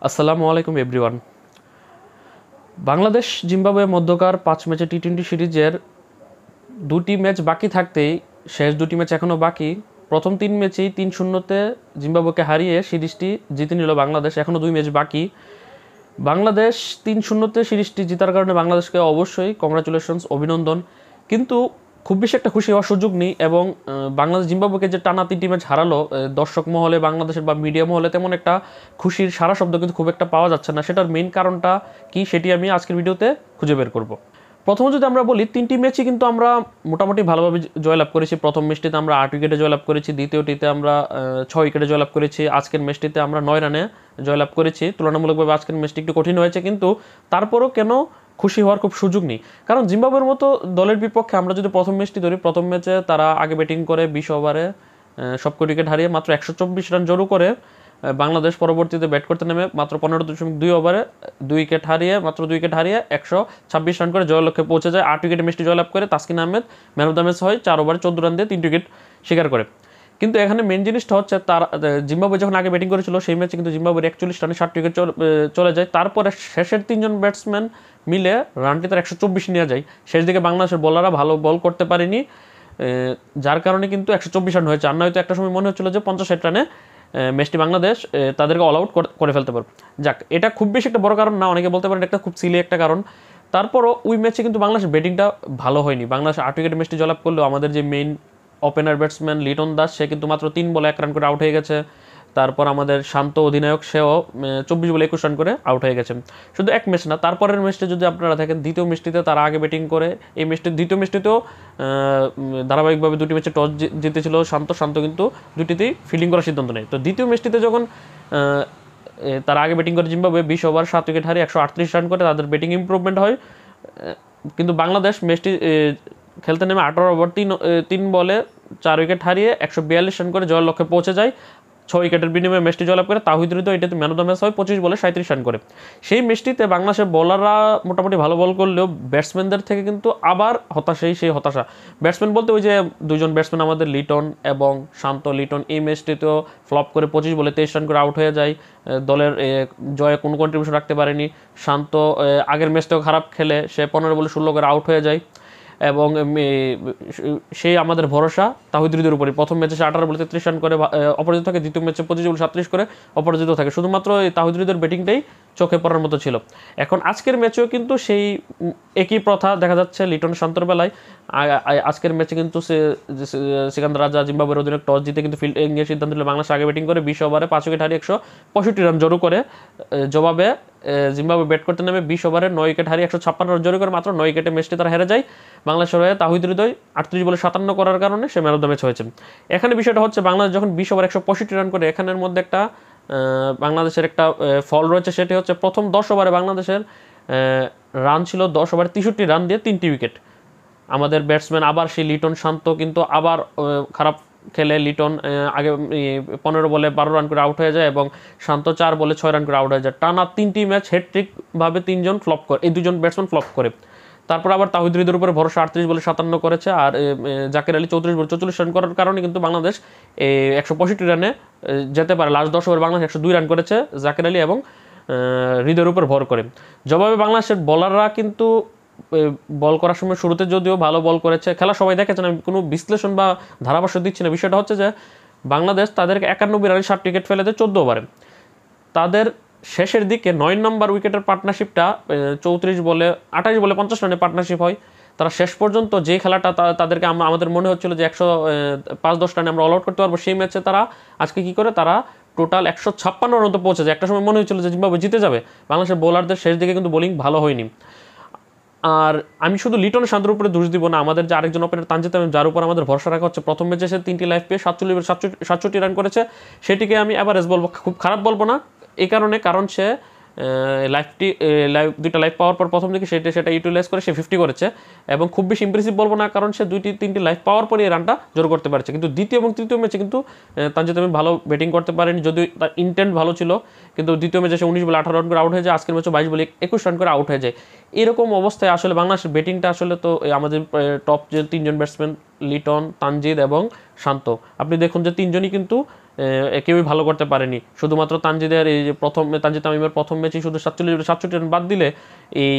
আসসালামু আলাইকুম everyone. Bangladesh Zimbabwe মধ্যকার 5 ম্যাচের টি-20 সিরিজের দুটি ম্যাচ বাকি থাকতেই শেষ দুটি ম্যাচ এখনও বাকি। প্রথম 3 ম্যাচেই 3-0-তে জিম্বাবুয়েকে হারিয়ে সিরিজটি জিতে নিল বাংলাদেশ। এখনও 2 ম্যাচ বাকি। বাংলাদেশ 3-0-তে সিরিজটি জেতার কারণে বাংলাদেশকে অবশ্যই কংগ্রাচুলেশনস, অভিনন্দন। কিন্তু খুব বেশি একটা খুশি হওয়ার সুযোগ নেই এবং বাংলাদেশ জিম্বাবুয়েকে যে টানা 3টি ম্যাচ হারালো, দর্শক মহলে বাংলাদেশের বা মিডিয়া মহলে তেমন একটা খুশির সারা শব্দ কিন্তু খুব একটা পাওয়া যাচ্ছে না। সেটার মেইন কারণটা কি সেটি আমি আজকের ভিডিওতে খুঁজে বের করব। প্রথমে যদি আমরা বলি, 3টি ম্যাচই কিন্তু আমরা মোটামুটি ভালোভাবে জয়লাভ করেছি। প্রথম ম্যাচটিতে আমরা 8 উইকেটে জয়লাভ করেছি, দ্বিতীয়টিতে আমরা 6 উইকেটে জয়লাভ করেছি, আজকের ম্যাচটিতে আমরা 9 রানে জয়লাভ করেছি। তুলনামূলকভাবে আজকের ম্যাচটি একটু কঠিন হয়েছে, কিন্তু তারপরও কেন খুশি হওয়ার খুব সুযোগ নেই। কারণ জিম্বাবুয়ের মতো দলের বিপক্ষে আমরা যদি প্রথম ম্যাচটি ধরি, প্রথম ম্যাচে তারা আগে ব্যাটিং করে 20 ওভারে সবকটি উইকেট হারিয়ে মাত্র 124 রান জড়ো করে বাংলাদেশ পরবর্তীতে ব্যাট করতে নেমে মাত্র 15.2 ওভারে 2 উইকেট হারিয়ে 126 রান করে জয়ের লক্ষ্যে পৌঁছে যায়। 8 উইকেটে ম্যাচটি জয়লাভ করে Taskin Ahmed man of the match হয়, 4 ওভারে 14 রান দিয়ে 3 উইকেট শিকার করে। কিন্তু এখানে মেন জিনিসটা হচ্ছে, তার জিম্বাবুয়ে যখন আগে ব্যাটিং করেছিল সেই ম্যাচে কিন্তু জিম্বাবুয়ের 41 রানে 60 উইকেট চলে যায়। তারপরে শেষের 3জন ব্যাটসম্যান মিলে রানটি তার 124 নিয়ে যায়। শেষ দিকে বাংলাদেশের বোলাররা ভালো বল করতে পারেনি, যার কারণে কিন্তু 124 রান হয়েছে। আর নয়তো একটা সময় মনে হচ্ছিল যে 50-60 রানে ম্যাচটি বাংলাদেশ তাদেরকে অল আউট করে ফেলতে পারবে। যাক, এটা খুব বেশি একটা বড় কারণ না, অনেকে বলতে পারেন একটা খুব সিলি একটা কারণ। তারপরও ওই ম্যাচে কিন্তু বাংলাদেশের ব্যাটিংটা ভালো হয়নি। বাংলাদেশ 8 উইকেটে ম্যাচটি জয়লাভ করলেও আমাদের যে main opener batsman Liton Das, সে কিন্তু মাত্র 3 বলে 1 রান করে আউট হয়ে গেছে। তারপর আমাদের শান্ত অধিনায়ক, সেও 24 বলে 21 রান করে আউট হয়ে গেছে। শুধু এক ম্যাচ না, তারপরের ম্যাচটি যদি আপনারা দেখেন, দ্বিতীয় ম্যাচটিতে তারা আগে ব্যাটিং করে এই দ্বিতীয় ম্যাচটিতেও ধারাবাহিকভাবে দুটি ম্যাচে টস জিতেছিল শান্ত কিন্তু দুটিতেই ফিল্ডিং করার সিদ্ধান্ত নেয়। তো দ্বিতীয় ম্যাচটিতে যখন তারা আগে ব্যাটিং করে জিম্বাবুয়ে 20 ওভার 7 উইকেট হারিয়ে 138 রান করে তাদের ব্যাটিং ইম্প্রুভমেন্ট হয়। কিন্তু বাংলাদেশ ম্যাচটি খেলতে নেমে 18 ওভার 3 বলে 4 উইকেট হারিয়ে 142 রান করে জয়ের লক্ষ্যে পৌঁছে যায়। 6 উইকেটের বিনিময়ে ম্যাচটি জয়লাভ করে তাহিদ হৃদয় এটাতে ম্যান অফ দ্য ম্যাচ হয় 25 বলে 37 রান করে। সেই ম্যাচটিতে বাংলাদেশের বোলাররা মোটামুটি ভালো বল করলেও ব্যাটসম্যানদের থেকে কিন্তু আবার সেই হতাশা। ব্যাটসম্যান বলতে ওই যে দুজন ব্যাটসম্যান আমাদের লিটন এবং শান্ত। লিটন এই ম্যাচটিতেও ফ্লপ করে 25 বলে 23 রান করে আউট হয়ে যায়, দলের জয়ে কোনো কন্ট্রিবিউশন রাখতে পারেনি। শান্ত আগের ম্যাচটাও খারাপ খেলে সে 15 বলে 16 করে আউট হয়ে যায় এবং সেই আমাদের ভরসা তাহিদ হৃদয়ের উপরে। প্রথম ম্যাচে সে 18 বলে 33 রান করে অপরাজিত থাকে, দ্বিতীয় ম্যাচে 25 বলে 37 করে অপরাজিত থাকে। শুধুমাত্র এই তাহিদ হৃদয়ের ব্যাটিংটাই চোখে পড়ার মতো ছিল। এখন আজকের ম্যাচেও কিন্তু সেই একই প্রথা দেখা যাচ্ছে লিটন শান্তর বেলায়। আজকের ম্যাচে কিন্তু সিকান্দার রাজা জিম্বাবুয়ের অধিনায়ক টস জিতে কিন্তু ফিল্ডিংয়ের সিদ্ধান্ত নিল বাংলাদেশ আগে ব্যাটিং করে 20 ওভারে 5 উইকেট হারিয়ে 165 রান জড়ো করে। জবাবে জিম্বাবুয়ে ব্যাট করতে নেমে 20 ওভারে 9 উইকেট হারিয়ে 156 রান জড়ো করে মাত্র 9 উইকেটে ম্যাচটি তারা হেরে যায়। বাংলাদেশের হয়ে তাহিদ হৃদয় 38 বলে 57 করার কারণে সে ম্যান অফ দ্য ম্যাচ হয়েছে। এখানে বিষয়টা হচ্ছে, বাংলাদেশ যখন 20 ওভার 165 রান করে, এখানের মধ্যে একটা বাংলাদেশের একটা ফল রয়েছে। সেটি হচ্ছে প্রথম 10 ওভারে বাংলাদেশের রান ছিল 10 ওভারে 63 রান দিয়ে 3টি উইকেট। আমাদের ব্যাটসম্যান আবার সেই লিটন শান্ত কিন্তু আবার খারাপ খেলে। লিটন আগে 15 বলে 12 রান করে আউট হয়ে যায় এবং শান্ত 4 বলে 6 রান করে আউট হয়ে যায়। টানা 3টি ম্যাচ হ্যাট্রিকভাবে 3জন ফ্লপ করে, এই 2জন ব্যাটসম্যান ফ্লপ করে। তারপর আবার তাহিদ হৃদয়ের উপরে ভরসা 38 বলে 57 করেছে, আর জাকের আলী 34 বলে 44 রান করার কারণে কিন্তু বাংলাদেশ 165 রানে যেতে পারে। লাস্ট 10 ওভার বাংলাদেশ 102 রান করেছে জাকের আলী এবং হৃদয়ের উপর ভর করে। জবাবে বাংলাদেশের বোলাররা কিন্তু বল করার সময় শুরুতে যদিও ভালো বল করেছে, খেলা সবাই দেখেছেন, আমি কোনো বিশ্লেষণ বা ধারাভাষ্য দিচ্ছি না। বিষয়টা হচ্ছে যে বাংলাদেশ তাদেরকে 91 রানে 60 উইকেট ফেলে দেয় 14 ওভারে। তাদের শেষের দিকে 9 নম্বর উইকেটের পার্টনারশিপটা 34 বলে 28 বলে 50 রানে পার্টনারশিপ হয়। তারা শেষ পর্যন্ত যে খেলাটা তাদেরকে আমাদের মনে হচ্ছিল যে 105-10 রানে আমরা অল আউট করতে পারবো, সেই ম্যাচে তারা আজকে কি করে তারা টোটাল 156 রান মতো পৌঁছে যায়। একটা সময় মনে হচ্ছিল যে জিম্বাবুয়ে জিতে যাবে। বাংলাদেশের বোলারদের শেষ দিকে কিন্তু বোলিং ভালো হয়নি। আর আমি শুধু লিটন শান্তর উপরে দোষ দিব না, আমাদের যে আরেকজন ওপেনার তানজিদ তামিম, যার উপর আমাদের ভরসা রাখা হচ্ছে, প্রথম ম্যাচে সে 3টি লাইফ পেয়ে 67 রান করেছে। সেটিকে আমি অ্যাভারেজ বলবো, খুব খারাপ বলবো না। এই কারণ সে দুইটা লাইফ পাওয়ার পর প্রথম দিকে সেটা ইউটিলাইজ করে সে 50 করেছে এবং খুব বেশি ইমপ্রেসিভ বলবো না, কারণ সে 2-3টি লাইফ পাওয়ার পরে এই রানটা জোর করতে পারছে। কিন্তু দ্বিতীয় এবং তৃতীয় ম্যাচে কিন্তু তানজিদ তামিম ভালো ব্যাটিং করতে পারেনি, যদিও তার ইন্টেন্ট ভালো ছিল। কিন্তু দ্বিতীয় ম্যাচে সে 19 বলে 18 রান করে আউট হয়ে যায়, আজকের ম্যাচে 22 বলে 21 রান করে আউট হয়ে যায়। এরকম অবস্থায় আসলে বাংলাদেশের ব্যাটিংটা আসলে তো আমাদের টপ যে 3জন ব্যাটসম্যান লিটন, তানজিদ এবং শান্ত, আপনি দেখুন যে 3জনই কিন্তু কেউই ভালো করতে পারেনি। শুধুমাত্র তানজিদের এই যে তানজিদ তামিমের প্রথম ম্যাচেই শুধু 47 রান বাদ দিলে এই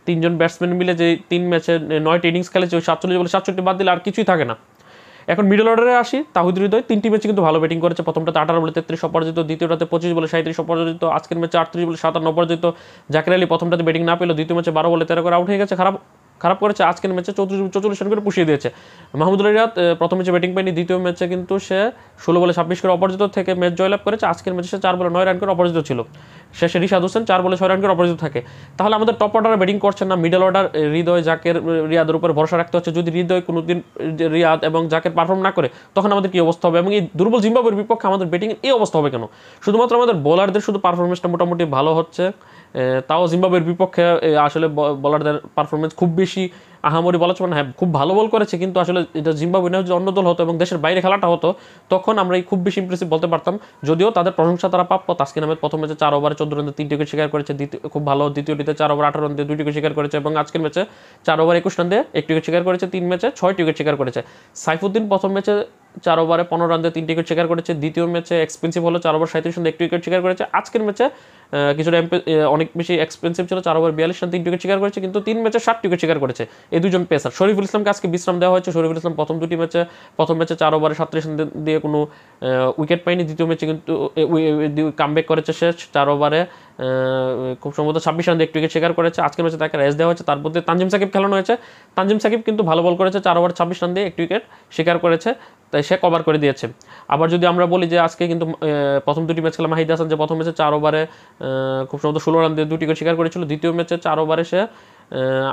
3জন ব্যাটসম্যান মিলে যে 3 ম্যাচে 9টি ইনিংস খেলেছে, ওই 47 বাদ দিলে আর কিছুই থাকে না। এখন মিডল অর্ডারে আসি। তাহিদ হৃদয় 3টি ম্যাচে কিন্তু ভালো ব্যাটিং করেছে। প্রথমটাতে 18 বলে 33 অপরাজিত, দ্বিতীয়টাতে 25 বলে 37 অপরাজিত, আজকের ম্যাচে 38 বলে 57 অপরাজিত। জাকির আলী প্রথমটাতে ব্যাটিং না পেলেও দ্বিতীয় ম্যাচে 12 বলে 13 করে আউট হয়ে গেছে, খারাপ করেছে। আজকের ম্যাচে 44 রান করে পুষিয়ে দিয়েছে। মাহমুদুল্লাহ রিয়াদ প্রথম ম্যাচে ব্যাটিং পায়নি, দ্বিতীয় ম্যাচে কিন্তু সে 16 বলে 26 করে অপরাজিত থেকে ম্যাচ জয়লাভ করেছে। আজকের ম্যাচে সে 4 বলে 9 রান করে অপরাজিত ছিল। শেষে রিশাদ হোসেন 4 বলে 6 রান করে অপরাজিত থাকে। তাহলে আমাদের টপ অর্ডারে ব্যাটিং করছেন না, মিডল অর্ডার হৃদয়, জাকের, রিয়াদের উপর ভরসা রাখতে হচ্ছে। যদি হৃদয় কোনোদিন রিয়াদ এবং জাকের পারফর্ম না করে তখন আমাদের কি অবস্থা হবে, এবং এই দুর্বল জিম্বাবুয়ের বিপক্ষে আমাদের ব্যাটিং এই অবস্থা হবে কেন? শুধুমাত্র আমাদের বোলারদের শুধু পারফরমেন্সটা মোটামুটি ভালো হচ্ছে, তাও জিম্বাবুয়ের বিপক্ষে আসলে বোলারদের পারফরমেন্স খুব বেশি আহামরি বলা চলে না। হ্যাঁ, খুব ভালো বল করেছে, কিন্তু আসলে এটা জিম্বাবুয়ে না, যদি অন্য দল হতো এবং দেশের বাইরে খেলাটা হতো তখন আমরা এই খুব বেশি ইমপ্রেসিভ বলতে পারতাম। যদিও তাদের প্রশংসা তারা প্রাপ্য। তাসকিন আহমেদ প্রথম ম্যাচে 4 ওভারে 14 রান দিয়ে 3 উইকেট শিকার করেছে, খুব ভালো। দ্বিতীয়টিতে 4 ওভার 18 রান দিয়ে 2 উইকেট শিকার করেছে, এবং আজকের ম্যাচে 4 ওভার 21 রান দিয়ে 1 উইকেট শিকার করেছে। 3 ম্যাচে 6টি উইকেট শিকার করেছে। সাইফুদ্দিন প্রথম ম্যাচে 4 ওভারে 15 রান দিয়ে 3 উইকেট শিকার করেছে। দ্বিতীয় ম্যাচে এক্সপেন্সিভ হলো, 4 ওভার 37 রান দিয়ে 1 উইকেট শিকার করেছে। আজকের ম্যাচে কিছুটা অনেক বেশি এক্সপেন্সিভ ছিল, 4 ওভার 42 রান 3 উইকেট শিকার করেছে, কিন্তু 3 ম্যাচে 7 উইকেট শিকার করেছে এই দুজন পেসার। শরীফুল ইসলামকে আজকে বিশ্রাম দেওয়া হয়েছে। শরীফুল ইসলাম প্রথম ম্যাচে 4 ওভারে 37 রান দিয়ে কোনো উইকেট পায়নি। দ্বিতীয় ম্যাচে কিন্তু কামব্যাক করেছে, শেষ 4 ওভারে খুব সম্ভবত 26 রান দিয়ে 1 উইকেট শিকার করেছে। আজকের ম্যাচে তাকে রেস্ট দেওয়া হয়েছে। তার মধ্যে তানজিম সাকিব খেলানো হয়েছে। তানজিম সাকিব কিন্তু ভালো বল করেছে, 4 ওভার 26 রান দিয়ে 1 উইকেট শিকার করেছে, তাই সে কভার করে দিয়েছে। আবার যদি আমরা বলি যে আজকে কিন্তু প্রথম দুটি ম্যাচ খেলা মাহিদ হাসান, যে প্রথম ম্যাচে 4 ওভারে খুব সম্ভবত 16 রান দিয়ে 2 উইকেট শিকার করেছিল। দ্বিতীয় ম্যাচে 4 ওভারে সে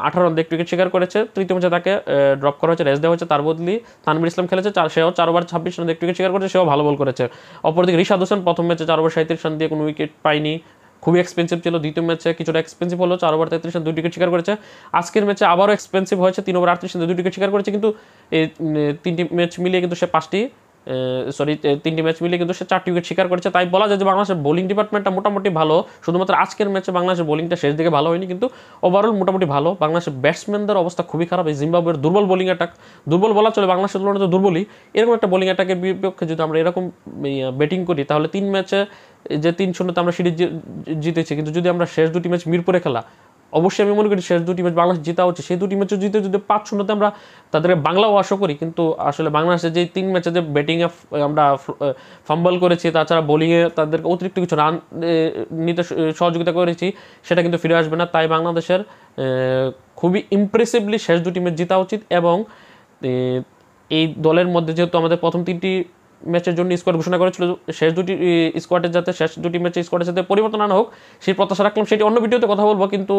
18 রান দিয়ে 1 উইকেট শিকার করেছে। তৃতীয় ম্যাচে তাকে ড্রপ করা হয়েছে, রেস্ট দেওয়া হয়েছে। তার বদলি তানভীর ইসলাম খেলেছে, সেও 4 ওভার 26 রান দিয়ে 1 উইকেট শিকার করেছে, সেও ভালো বল করেছে। অপরদিকে রিশাদ হোসেন প্রথম ম্যাচে 4 ওভার 37 রান দিয়ে কোনো উইকেট পায়নি, খুবই এক্সপেন্সিভ ছিল। দ্বিতীয় ম্যাচে কিছুটা এক্সপেন্সিভ হলো, 4 ওভার 33 রান 2 উইকেট শিকার করেছে। আজকের ম্যাচে আবারও এক্সপেন্সিভ হয়েছে, 3 ওভার 38 রান 2 উইকেট শিকার করেছে, কিন্তু এই 3টি ম্যাচ মিলিয়ে কিন্তু সে 3টি ম্যাচ মিলিয়ে কিন্তু সে 4টি উইকেট শিকার করেছে। তাই বলা যায় যে বাংলাদেশের বোলিং ডিপার্টমেন্টটা মোটামুটি ভালো। শুধুমাত্র আজকের ম্যাচে বাংলাদেশের বোলিংটা শেষ দিকে ভালো হয়নি, কিন্তু ওভারঅল মোটামুটি ভালো। বাংলাদেশের ব্যাটসম্যানদের অবস্থা খুবই খারাপ। এই জিম্বাবুয়ের দুর্বল বোলিং অ্যাটাক, দুর্বল বলা চলে, বাংলাদেশের তুলনায় তো দুর্বলই। এরকম একটা বোলিং অ্যাটাকের বিপক্ষে যদি আমরা এরকম ব্যাটিং করি, তাহলে 3 ম্যাচে যে 3-0 আমরা সিরিজ জিতেছি, কিন্তু যদি আমরা শেষ দুটি ম্যাচ মিরপুরে খেলা, অবশ্যই আমি মনে করি শেষ দুটি ম্যাচ বাংলাদেশ জেতা হচ্ছে, সেই দুটি ম্যাচে জিতে যদি 5-0 আমরা তাদেরকে বাংলাও আশা করি। কিন্তু আসলে বাংলাদেশের যে 3 ম্যাচে যে ব্যাটিংয়ে আমরা ফাম্বল করেছি, তাছাড়া বোলিংয়ে তাদেরকে অতিরিক্ত কিছু রান নিতে সহযোগিতা করেছি, সেটা কিন্তু ফিরে আসবে না। তাই বাংলাদেশের খুবই ইমপ্রেসিভলি শেষ দুটি ম্যাচ জেতা উচিত। এবং এই দলের মধ্যে যেহেতু আমাদের প্রথম 3টি ম্যাচের জন্য স্কোয়াড ঘোষণা করেছিল, শেষ দুটি স্কোয়াডের যাতে শেষ দুটি ম্যাচে স্কোয়াডের সাথে পরিবর্তন আনা হোক, সেই প্রত্যাশা রাখলাম। সেটি অন্য ভিডিওতে কথা বলবো। কিন্তু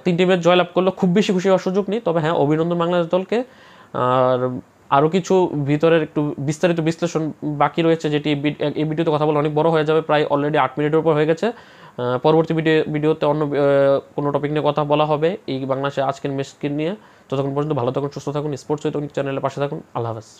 3টি ম্যাচ জয়লাভ করলে খুব বেশি খুশি হওয়ার সুযোগ নেই। তবে হ্যাঁ, অভিনন্দন বাংলাদেশ দলকে। আর আরও কিছু ভিতরের একটু বিস্তারিত বিশ্লেষণ বাকি রয়েছে, যেটি এই ভিডিওতে কথা বলে অনেক বড় হয়ে যাবে, প্রায় অলরেডি 8 মিনিটের উপর হয়ে গেছে। পরবর্তী ভিডিওতে অন্য কোনো টপিক নিয়ে কথা বলা হবে, এই বাংলাদেশে আজকের ম্যাচকে নিয়ে। ততক্ষণ পর্যন্ত ভালো থাকুন, সুস্থ থাকুন, স্পোর্টস উইথ চ্যানেলের পাশে থাকুন। আল্লাহ হাফেজ।